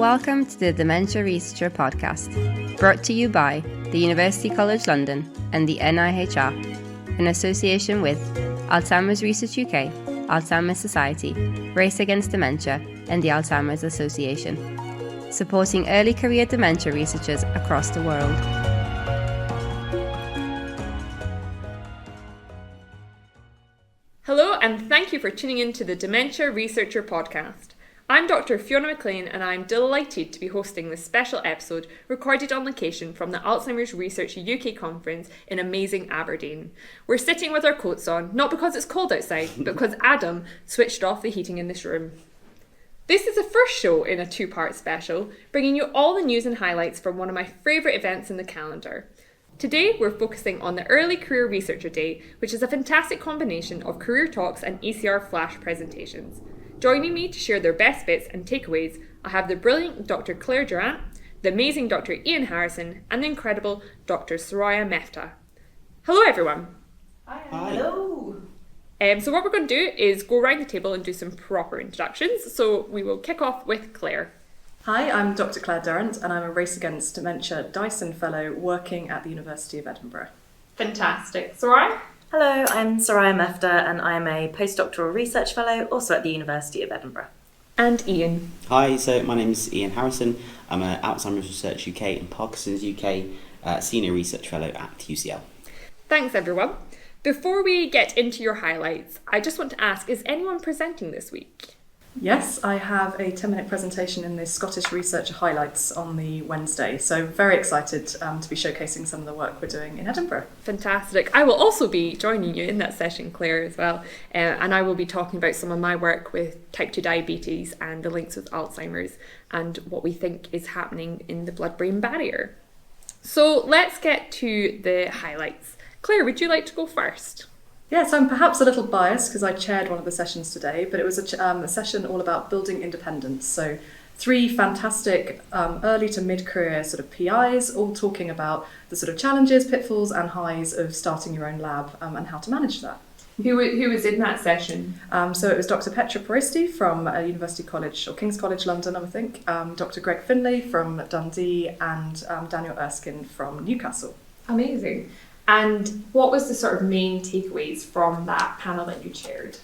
Welcome to the Dementia Researcher podcast, brought to you by the University College London and the NIHR, in association with Alzheimer's Research UK, Alzheimer's Society, Race Against Dementia, and the Alzheimer's Association, supporting early career dementia researchers across the world. Hello, and thank you for tuning in to the Dementia Researcher podcast. I'm Dr Fiona McLean, and I'm delighted to be hosting this special episode recorded on location from the Alzheimer's Research UK conference in amazing Aberdeen. We're sitting with our coats on, not because it's cold outside, but because Adam switched off the heating in this room. This is the first show in a two-part special, bringing you all the news and highlights from one of my favourite events in the calendar. Today, we're focusing on the Early Career Researcher Day, which is a fantastic combination of career talks and ECR flash presentations. Joining me to share their best bits and takeaways, I have the brilliant Dr Claire Durrant, the amazing Dr Ian Harrison, and the incredible Dr Soraya Meftah. Hello everyone. Hi. Hello. So what we're going to do is go around the table and do some proper introductions. So we will kick off with Claire. Hi, I'm Dr Claire Durrant, and I'm a Race Against Dementia Dyson Fellow working at the University of Edinburgh. Fantastic. Soraya? Hello, I'm Soraya Meftah, and I'm a postdoctoral research fellow also at the University of Edinburgh. And Ian. Hi, so my name is Ian Harrison. I'm an Alzheimer's Research UK and Parkinson's UK Senior Research Fellow at UCL. Thanks everyone. Before we get into your highlights, I just want to ask, is anyone presenting this week? Yes, I have a 10-minute presentation in the Scottish Researcher Highlights on the Wednesday, so very excited to be showcasing some of the work we're doing in Edinburgh. Fantastic. I will also be joining you in that session, Claire, as well, and I will be talking about some of my work with type 2 diabetes and the links with Alzheimer's and what we think is happening in the blood-brain barrier. So let's get to the highlights. Claire, would you like to go first? Yes, I'm perhaps a little biased because I chaired one of the sessions today, but it was a session all about building independence. So 3 fantastic early to mid-career sort of PIs, all talking about the sort of challenges, pitfalls and highs of starting your own lab and how to manage that. Who was in that session? So it was Dr Petra Poristi from University College, or King's College London, I think, Dr Greg Finlay from Dundee, and Daniel Erskine from Newcastle. Amazing. And what was the sort of main takeaways from that panel that you chaired?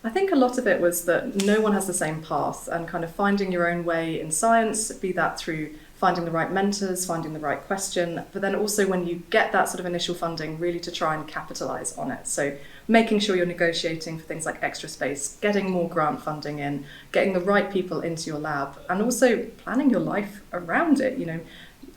I think a lot of it was that no one has the same path, and kind of finding your own way in science, be that through finding the right mentors, finding the right question, but then also when you get that sort of initial funding, really to try and capitalise on it. So making sure you're negotiating for things like extra space, getting more grant funding in, getting the right people into your lab, and also planning your life around it,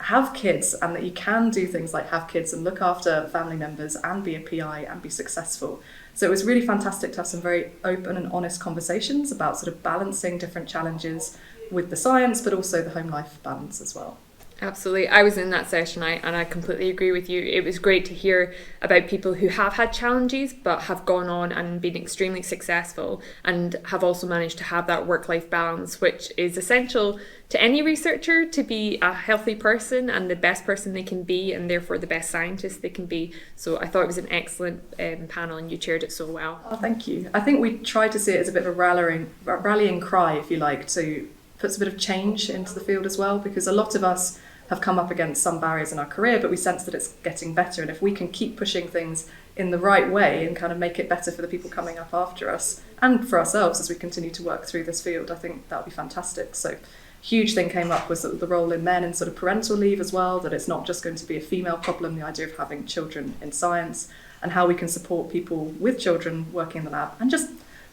have kids, and that you can do things like have kids and look after family members and be a PI and be successful. So it was really fantastic to have some very open and honest conversations about sort of balancing different challenges with the science, but also the home life balance as well. Absolutely. I was in that session and I completely agree with you. It was great to hear about people who have had challenges but have gone on and been extremely successful and have also managed to have that work-life balance, which is essential to any researcher to be a healthy person and the best person they can be, and therefore the best scientist they can be. So I thought it was an excellent panel, and you chaired it so well. Oh, thank you. I think we tried to see it as a bit of a rallying cry, if you like, to put a bit of change into the field as well, because a lot of us have come up against some barriers in our career, but we sense that it's getting better. And if we can keep pushing things in the right way and kind of make it better for the people coming up after us and for ourselves as we continue to work through this field, I think that would be fantastic. So huge thing came up was the role in men in sort of parental leave as well, that it's not just going to be a female problem, the idea of having children in science, and how we can support people with children working in the lab, and just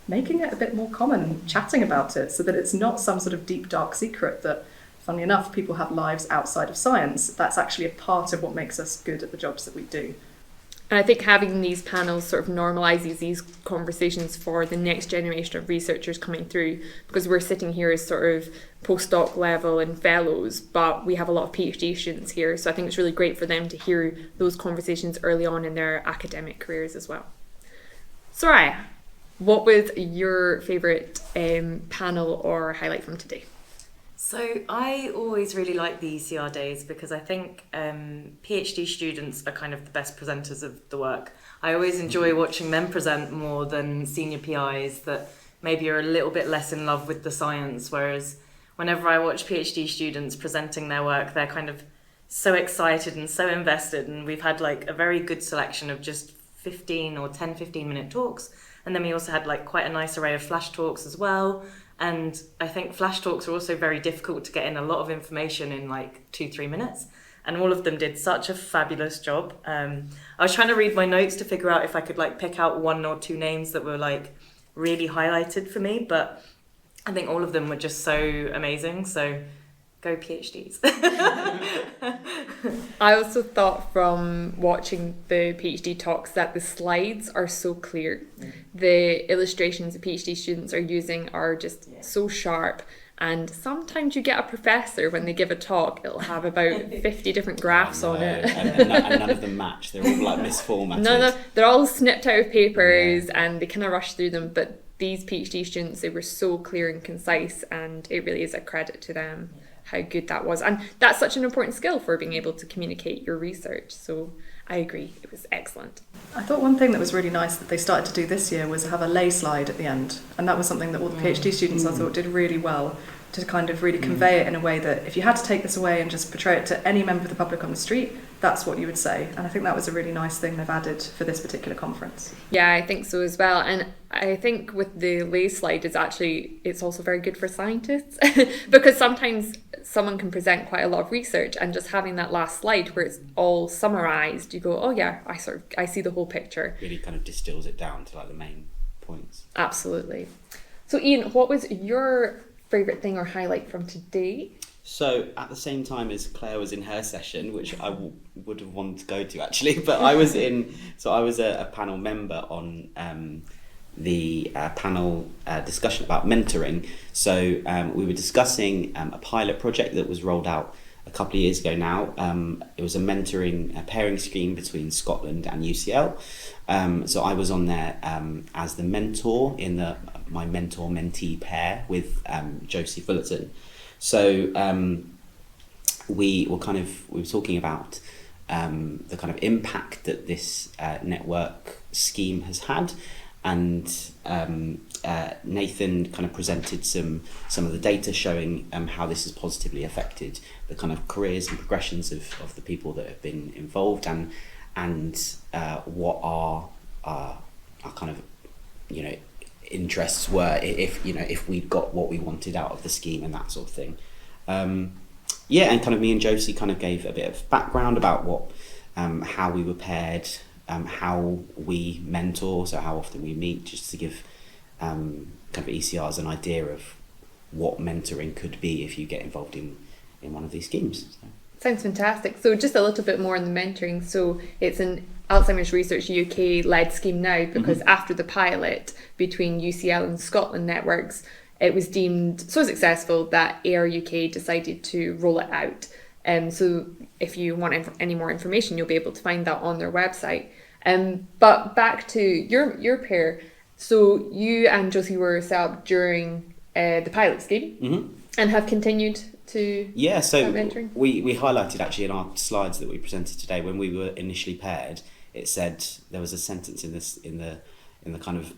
making it a bit more common and chatting about it so that it's not some sort of deep, dark secret that, funnily enough, people have lives outside of science. That's actually a part of what makes us good at the jobs that we do. And I think having these panels sort of normalises these conversations for the next generation of researchers coming through, because we're sitting here as sort of postdoc level and fellows, but we have a lot of PhD students here. So I think it's really great for them to hear those conversations early on in their academic careers as well. Soraya, what was your favourite panel or highlight from today? So I always really like the ECR days because I think PhD students are kind of the best presenters of the work. I always enjoy watching them present more than senior PIs that maybe are a little bit less in love with the science, whereas whenever I watch PhD students presenting their work, they're kind of so excited and so invested, and we've had like a very good selection of just 15 or 10-15 minute talks, and then we also had like quite a nice array of flash talks as well. And I think flash talks are also very difficult to get in a lot of information in like 2-3 minutes, and all of them did such a fabulous job. I was trying to read my notes to figure out if I could like pick out 1 or 2 names that were like really highlighted for me, but I think all of them were just so amazing. So go PhDs. I also thought from watching the PhD talks that the slides are so clear. The illustrations the PhD students are using are just so sharp. And sometimes you get a professor, when they give a talk, it'll have about 50 different graphs on it. and none of them match. They're all like misformatted. No, they're all snipped out of papers and they kind of rush through them. But these PhD students, they were so clear and concise, and it really is a credit to them how good that was. And that's such an important skill for being able to communicate your research. So I agree, it was excellent. I thought one thing that was really nice that they started to do this year was have a lay slide at the end. And that was something that all the PhD students I thought did really well, to kind of really convey it in a way that if you had to take this away and just portray it to any member of the public on the street, that's what you would say. And I think that was a really nice thing they've added for this particular conference. Yeah, I think so as well. And I think with the lay slide, it's also very good for scientists because sometimes someone can present quite a lot of research, and just having that last slide where it's all summarised, you go, oh yeah, I see the whole picture. Really kind of distills it down to like the main points. Absolutely. So Ian, what was your favourite thing or highlight from today? So at the same time as Claire was in her session, which I would have wanted to go to actually, but I was a panel member on the panel discussion about mentoring. So we were discussing a pilot project that was rolled out a couple of years ago now. It was a pairing scheme between Scotland and UCL. So I was on there as the mentor in my mentor-mentee pair with Josie Fullerton. So we were talking about the kind of impact that this network scheme has had, and Nathan kind of presented some of the data showing how this has positively affected the kind of careers and progressions of the people that have been involved, and what our kind of interests were if we'd got what we wanted out of the scheme and that sort of thing. And kind of me and Josie kind of gave a bit of background about what how we were paired, how we mentor, so how often we meet, just to give kind of ECRs an idea of what mentoring could be if you get involved in one of these schemes. So. Sounds fantastic. So just a little bit more on the mentoring. So it's an Alzheimer's Research UK led scheme now, because after the pilot between UCL and Scotland networks, it was deemed so successful that ARUK decided to roll it out. So if you want any more information, you'll be able to find that on their website. But back to your pair. So you and Josie were set up during the pilot scheme and have continued to so mentoring? We highlighted actually in our slides that we presented today, when we were initially paired, it said there was a sentence in the kind of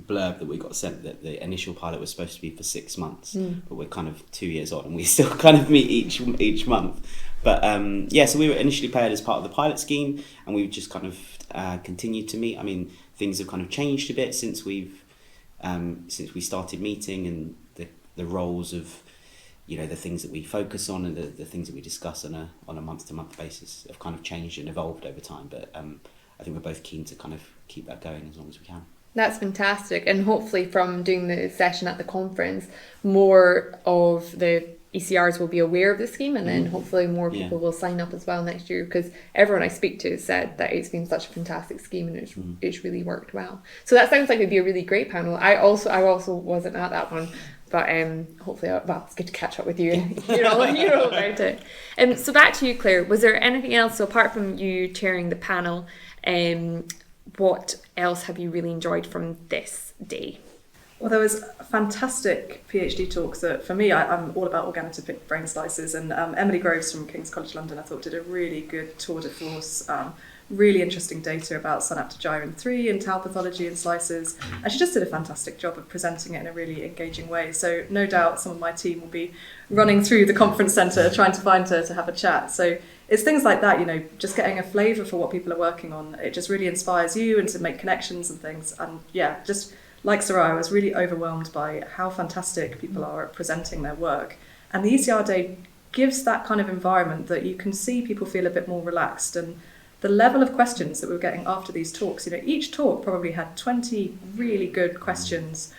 blurb that we got sent that the initial pilot was supposed to be for 6 months, but we're kind of 2 years on and we still kind of meet each month. But so we were initially paired as part of the pilot scheme, and we've just kind of continued to meet. I mean, things have kind of changed a bit since we started meeting, and the roles of the things that we focus on and the things that we discuss on a month-to-month basis have kind of changed and evolved over time. But I think we're both keen to kind of keep that going as long as we can. That's fantastic. And hopefully from doing the session at the conference, more of the ECRs will be aware of the scheme, and then hopefully more people will sign up as well next year, because everyone I speak to said that it's been such a fantastic scheme and it's really worked well. So that sounds like it'd be a really great panel. I also wasn't at that one, but hopefully, it's good to catch up with you and hear all about it. So back to you, Claire. Was there anything else, so apart from you chairing the panel, what else have you really enjoyed from this day? Well, there was fantastic PhD talks that, for me, I'm all about organotypic brain slices, and Emily Groves from King's College London, I thought, did a really good tour de force, really interesting data about synaptogyrin 3 and tau pathology in slices. And she just did a fantastic job of presenting it in a really engaging way. So no doubt some of my team will be running through the conference centre trying to find her to have a chat. So it's things like that, just getting a flavour for what people are working on. It just really inspires you and to make connections and things. And yeah, just like Soraya, I was really overwhelmed by how fantastic people are at presenting their work. And the ECR Day gives that kind of environment that you can see people feel a bit more relaxed. And the level of questions that we were getting after these talks, each talk probably had 20 really good questions.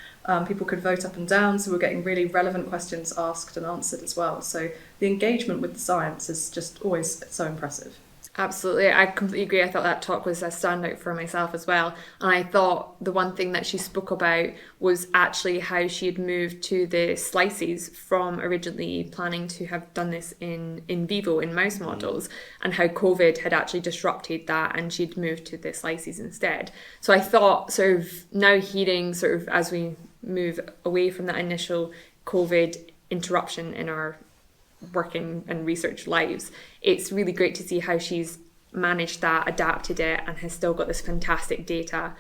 People could vote up and down, so we're getting really relevant questions asked and answered as well. So the engagement with the science is just always so impressive. Absolutely, I completely agree. I thought that talk was a standout for myself as well. And I thought the one thing that she spoke about was actually how she had moved to the slices from originally planning to have done this in vivo, in mouse models, and how COVID had actually disrupted that and she'd moved to the slices instead. So I thought sort of now hearing sort of as we move away from that initial COVID interruption in our working and research lives, it's really great to see how she's managed that, adapted it, and has still got this fantastic data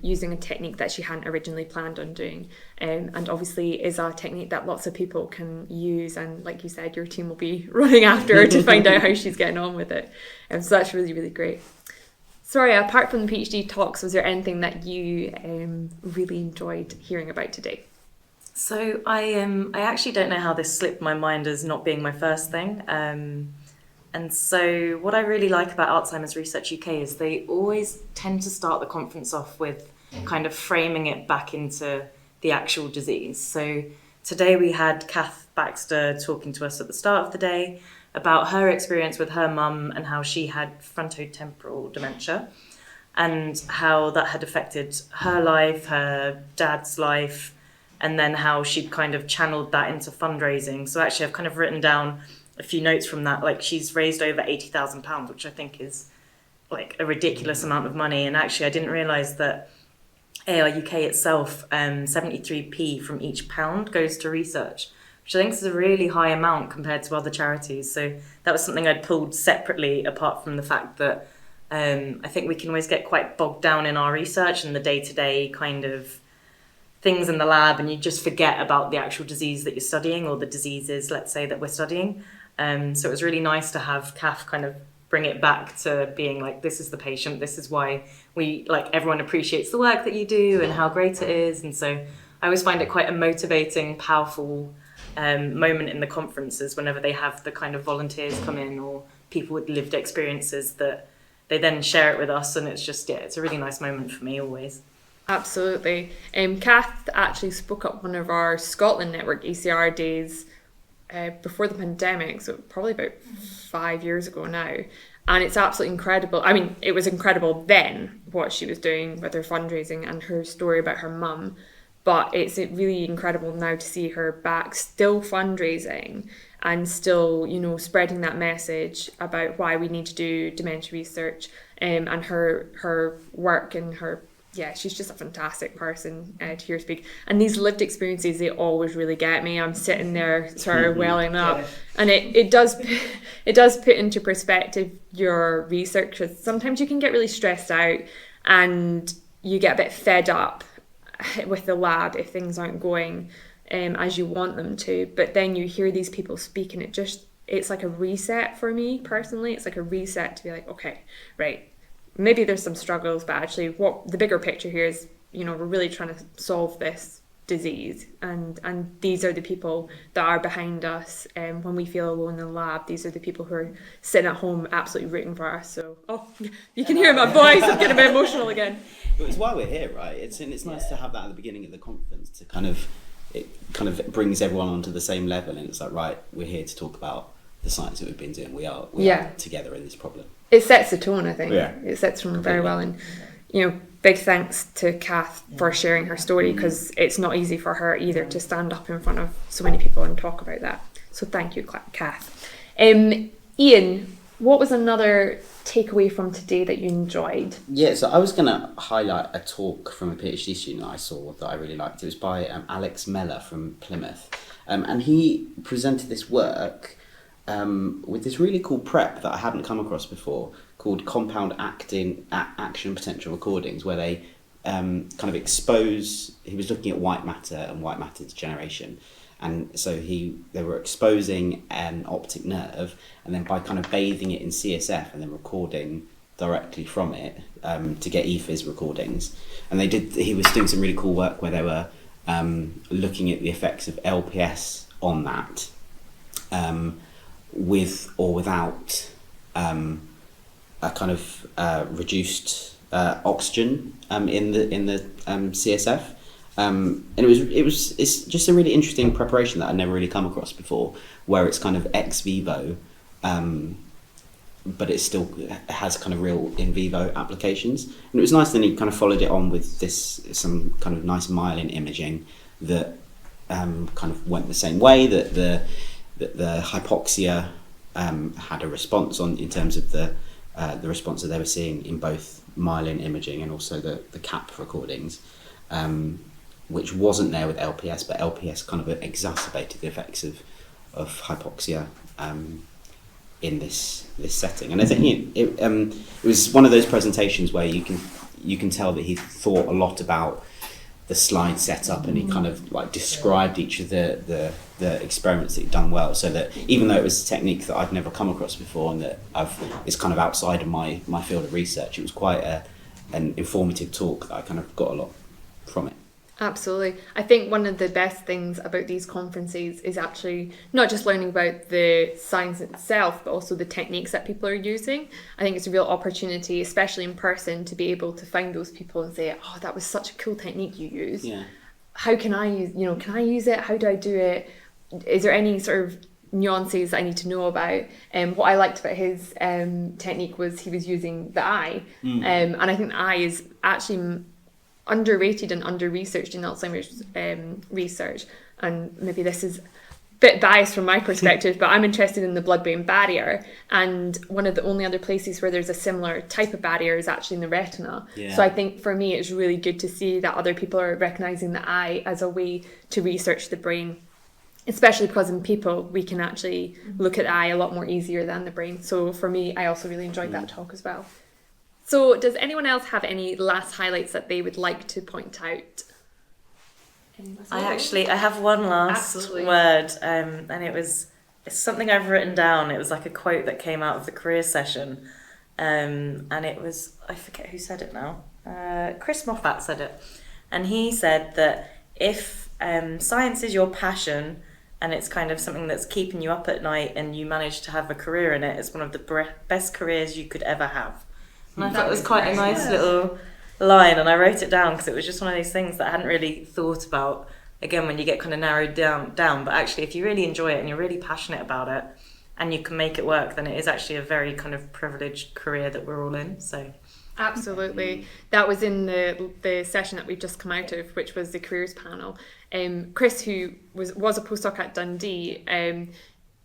using a technique that she hadn't originally planned on doing, and obviously is a technique that lots of people can use, and like you said, your team will be running after her to find out how she's getting on with it, so that's really, really great. Sorry, apart from the PhD talks, was there anything that you really enjoyed hearing about today? So I actually don't know how this slipped my mind as not being my first thing. And so what I really like about Alzheimer's Research UK is they always tend to start the conference off with kind of framing it back into the actual disease. So today we had Kath Baxter talking to us at the start of the day about her experience with her mum and how she had frontotemporal dementia and how that had affected her life, her dad's life, and then how she'd kind of channeled that into fundraising. So actually I've kind of written down a few notes from that. Like, she's raised over £80,000, which I think is like a ridiculous amount of money. And actually I didn't realise that ARUK itself, 73p from each pound goes to research, which I think is a really high amount compared to other charities. So that was something I'd pulled separately, apart from the fact that I think we can always get quite bogged down in our research and the day-to-day kind of things in the lab, and you just forget about the actual disease that you're studying, or the diseases, let's say, that we're studying. So it was really nice to have Kath kind of bring it back to being like, this is the patient, this is why we, like, everyone appreciates the work that you do and how great it is. And so I always find it quite a motivating, powerful moment in the conferences whenever they have the kind of volunteers come in or people with lived experiences that they then share it with us. And it's just, it's a really nice moment for me always. Absolutely. Kath actually spoke up one of our Scotland Network ECR days before the pandemic, so probably about 5 years ago now. And it's absolutely incredible. I mean, it was incredible then what she was doing with her fundraising and her story about her mum. But it's really incredible now to see her back still fundraising and still, spreading that message about why we need to do dementia research, and her work and her. Yeah, she's just a fantastic person to hear speak. And these lived experiences, they always really get me. I'm sitting there sort of welling up. Yeah. And it does put into perspective your research, because sometimes you can get really stressed out and you get a bit fed up with the lab if things aren't going as you want them to. But then you hear these people speak and it's like a reset for me personally. It's like a reset to be like, okay, right. Maybe there's some struggles, but actually what the bigger picture here is, we're really trying to solve this disease, and these are the people that are behind us, and when we feel alone in the lab, these are the people who are sitting at home absolutely rooting for us. So, you can hear my voice, I'm getting a bit emotional again. But it's why we're here, right? It's nice to have that at the beginning of the conference to it kind of brings everyone onto the same level, and it's like, right, we're here to talk about the science that we've been doing. We are together in this problem. It sets the tone, I think. Yeah. It sets them very well. And, big thanks to Kath for sharing her story, because it's not easy for her either to stand up in front of so many people and talk about that. So thank you, Kath. Ian, what was another takeaway from today that you enjoyed? Yeah, so I was going to highlight a talk from a PhD student I saw that I really liked. It was by Alex Meller from Plymouth. And he presented this work with this really cool prep that I hadn't come across before, called compound action potential recordings, where they kind of expose. He was looking at white matter and white matter degeneration, and so they were exposing an optic nerve, and then by kind of bathing it in CSF and then recording directly from it to get ePhys recordings. And he was doing some really cool work where they were looking at the effects of LPS on that, with or without a kind of reduced oxygen in the CSF, and it's just a really interesting preparation that I'd never really come across before, where it's kind of ex vivo, but it still has kind of real in vivo applications. And it was nice. Then he kind of followed it on with some kind of nice myelin imaging that kind of went the same way, that the hypoxia had a response in terms of the response that they were seeing in both myelin imaging and also the CAP recordings, which wasn't there with LPS, but LPS kind of exacerbated the effects of hypoxia in this setting. And I think it was one of those presentations where you can tell that he thought a lot about the slide setup, and he kind of like described each of the experiments that he'd done well, so that even though it was a technique that I'd never come across before and that is kind of outside of my field of research, it was quite an informative talk that I kind of got a lot from it. Absolutely. I think one of the best things about these conferences is actually not just learning about the science itself, but also the techniques that people are using. I think it's a real opportunity, especially in person, to be able to find those people and say, oh, that was such a cool technique you used. Yeah. How can I use it? How do I do it? Is there any sort of nuances I need to know about? What I liked about his technique was he was using the eye. And I think the eye is actually underrated and under-researched in Alzheimer's research. And maybe this is a bit biased from my perspective, but I'm interested in the blood-brain barrier. And one of the only other places where there's a similar type of barrier is actually in the retina. Yeah. So I think for me, it's really good to see that other people are recognising the eye as a way to research the brain, especially because in people, we can actually look at the eye a lot more easier than the brain. So for me, I also really enjoyed that talk as well. So does anyone else have any last highlights that they would like to point out? I have one last word, and it's something I've written down. It was like a quote that came out of the career session, and it was, I forget who said it now. Chris Moffat said it, and he said that if science is your passion and it's kind of something that's keeping you up at night and you manage to have a career in it, it's one of the best careers you could ever have. And I thought it was quite a nice little line, and I wrote it down because it was just one of those things that I hadn't really thought about, again, when you get kind of narrowed down. But actually, if you really enjoy it and you're really passionate about it and you can make it work, then it is actually a very kind of privileged career that we're all in. So absolutely. That was in the session that we've just come out of, which was the careers panel. Chris, who was a postdoc at Dundee,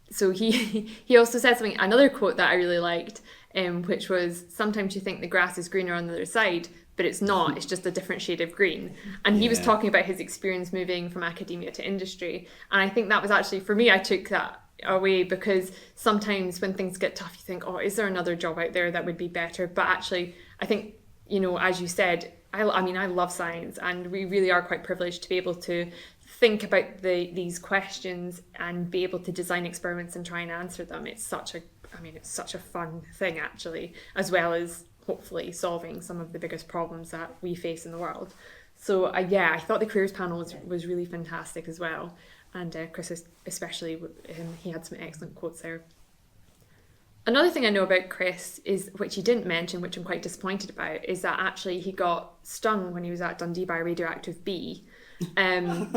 so he also said another quote that I really liked, which was, sometimes you think the grass is greener on the other side, but it's not, it's just a different shade of green. And he was talking about his experience moving from academia to industry. And I think that was actually, for me, I took that away, because sometimes when things get tough, you think, oh, is there another job out there that would be better? But actually, I think, as you said, I love science, and we really are quite privileged to be able to think about these questions and be able to design experiments and try and answer them. It's such a fun thing, actually, as well as hopefully solving some of the biggest problems that we face in the world. So I thought the careers panel was really fantastic as well. And Chris especially, he had some excellent quotes there. Another thing I know about Chris is, which he didn't mention, which I'm quite disappointed about, is that actually he got stung when he was at Dundee by a radioactive bee. And he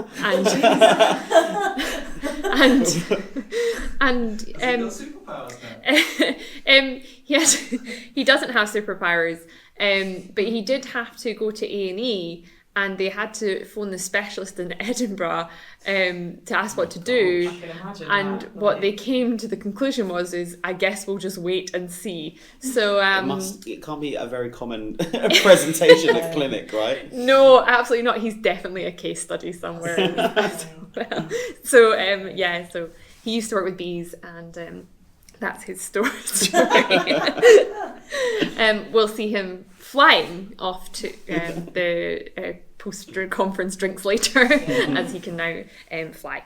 doesn't have superpowers, but he did have to go to A&E, and they had to phone the specialist in Edinburgh to ask what to do. And what they came to the conclusion is, I guess we'll just wait and see. So it can't be a very common presentation at clinic, right? No, absolutely not. He's definitely a case study somewhere as well. So he used to work with bees, and That's his story. We'll see him flying off to the post-conference drinks later, as he can now fly.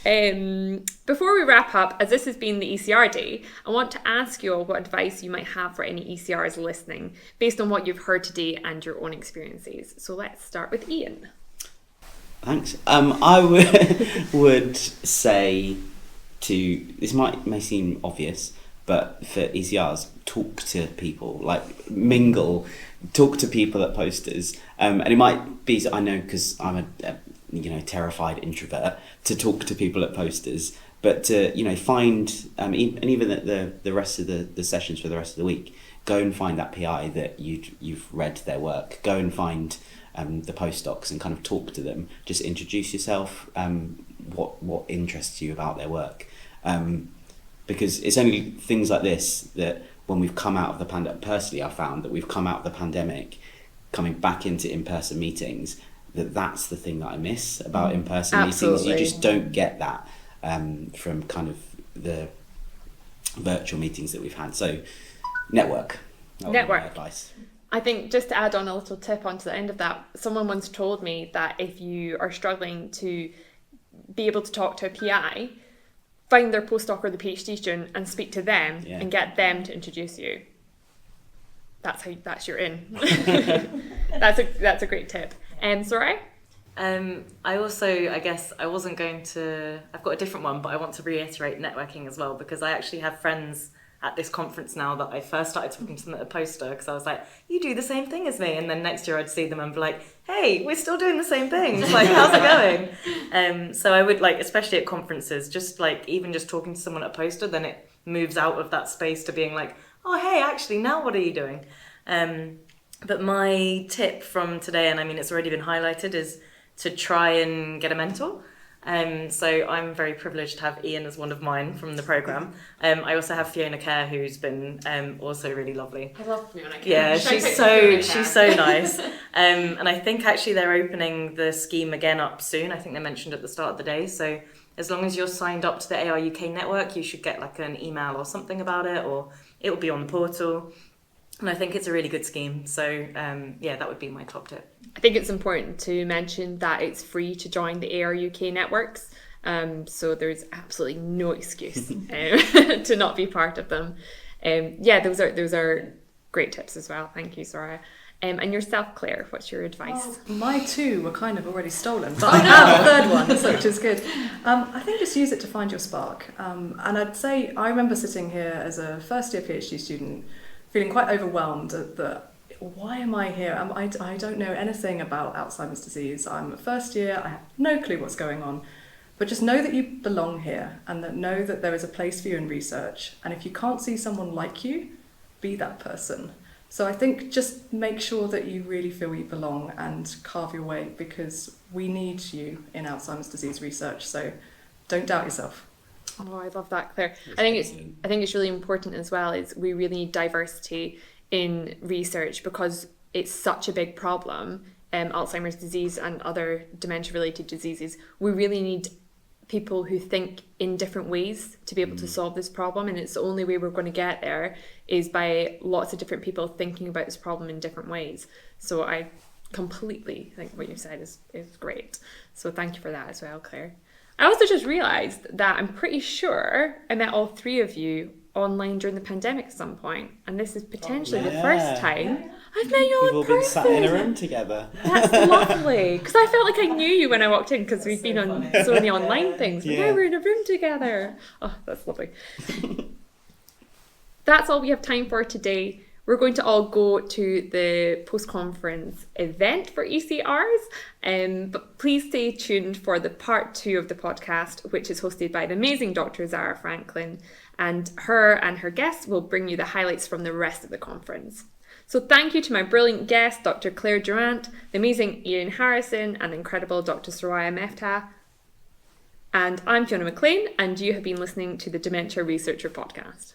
Before we wrap up, as this has been the ECR day, I want to ask you all what advice you might have for any ECRs listening, based on what you've heard today and your own experiences. So let's start with Ian. Thanks. I would say this may seem obvious, but for ECRs, talk to people, like mingle, talk to people at posters. And it might be, I know because I'm a terrified introvert, to talk to people at posters, but to, find, and even at the rest of the sessions for the rest of the week, go and find that PI that you've read their work, go and find the postdocs and kind of talk to them, just introduce yourself, what interests you about their work. Because it's only things like this that when we've come out of the pandemic, personally I found that we've come out of the pandemic, coming back into in-person meetings, that's the thing that I miss about in-person meetings. You just don't get that from kind of the virtual meetings that we've had. So network. Network. Advice. I think just to add on a little tip onto the end of that, someone once told me that if you are struggling to be able to talk to a PI, find their postdoc or the PhD student and speak to them and get them to introduce you. That's your in. That's a great tip. Soraya? I also, I guess I wasn't going to, I've got a different one, but I want to reiterate networking as well, because I actually have friends at this conference now that I first started talking to them at a poster, because I was like, you do the same thing as me, and then next year I'd see them and be like, hey, we're still doing the same things, like, how's it going? So I would, like, especially at conferences, just like even just talking to someone at a poster, then it moves out of that space to being like, oh hey, actually now what are you doing? But my tip from today, and I mean it's already been highlighted, is to try and get a mentor. So I'm very privileged to have Ian as one of mine from the programme. I also have Fiona Kerr, who's been also really lovely. I love Fiona Kerr. Yeah, she's so nice. And I think actually they're opening the scheme again up soon. I think they mentioned at the start of the day. So as long as you're signed up to the ARUK network, you should get like an email or something about it, or it will be on the portal. And I think it's a really good scheme. So that would be my top tip. I think it's important to mention that it's free to join the ARUK networks. So there's absolutely no excuse to not be part of them. Those are great tips as well. Thank you, Soraya. And yourself, Claire, what's your advice? Well, my two were kind of already stolen, but I have a third one, which is good. I think just use it to find your spark. And I'd say I remember sitting here as a first-year PhD student, feeling quite overwhelmed at why am I here? I don't know anything about Alzheimer's disease. I'm a first year, I have no clue what's going on. But just know that you belong here, and know that there is a place for you in research. And if you can't see someone like you, be that person. So I think just make sure that you really feel you belong and carve your way, because we need you in Alzheimer's disease research. So don't doubt yourself. Oh, I love that, Claire. I think it's really important as well, is we really need diversity in research, because it's such a big problem, Alzheimer's disease and other dementia-related diseases. We really need people who think in different ways to be able to solve this problem, and it's the only way we're going to get there is by lots of different people thinking about this problem in different ways. So I completely think what you've said is great. So thank you for that as well, Claire. I also just realised that I'm pretty sure I met all three of you online during the pandemic at some point, and this is potentially the first time I've met you all in person. We've all been sat in a room together. That's lovely, because I felt like I knew you when I walked in, because we've been on so many online things. But now we're in a room together. Oh, that's lovely. That's all we have time for today. We're going to all go to the post-conference event for ECRs, but please stay tuned for the part 2 of the podcast, which is hosted by the amazing Dr. Zara Franklin, and her guests will bring you the highlights from the rest of the conference. So thank you to my brilliant guest, Dr. Claire Durrant, the amazing Ian Harrison, and the incredible Dr. Soraya Meftah. And I'm Fiona McLean, and you have been listening to the Dementia Researcher podcast.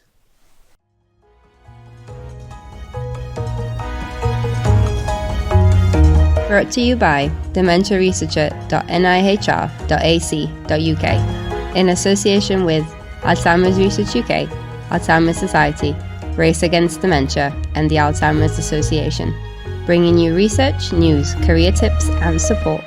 Brought to you by dementiaresearcher.nihr.ac.uk in association with Alzheimer's Research UK Alzheimer's Society, Race Against Dementia, and the Alzheimer's Association, bringing you research, news, career tips, and support.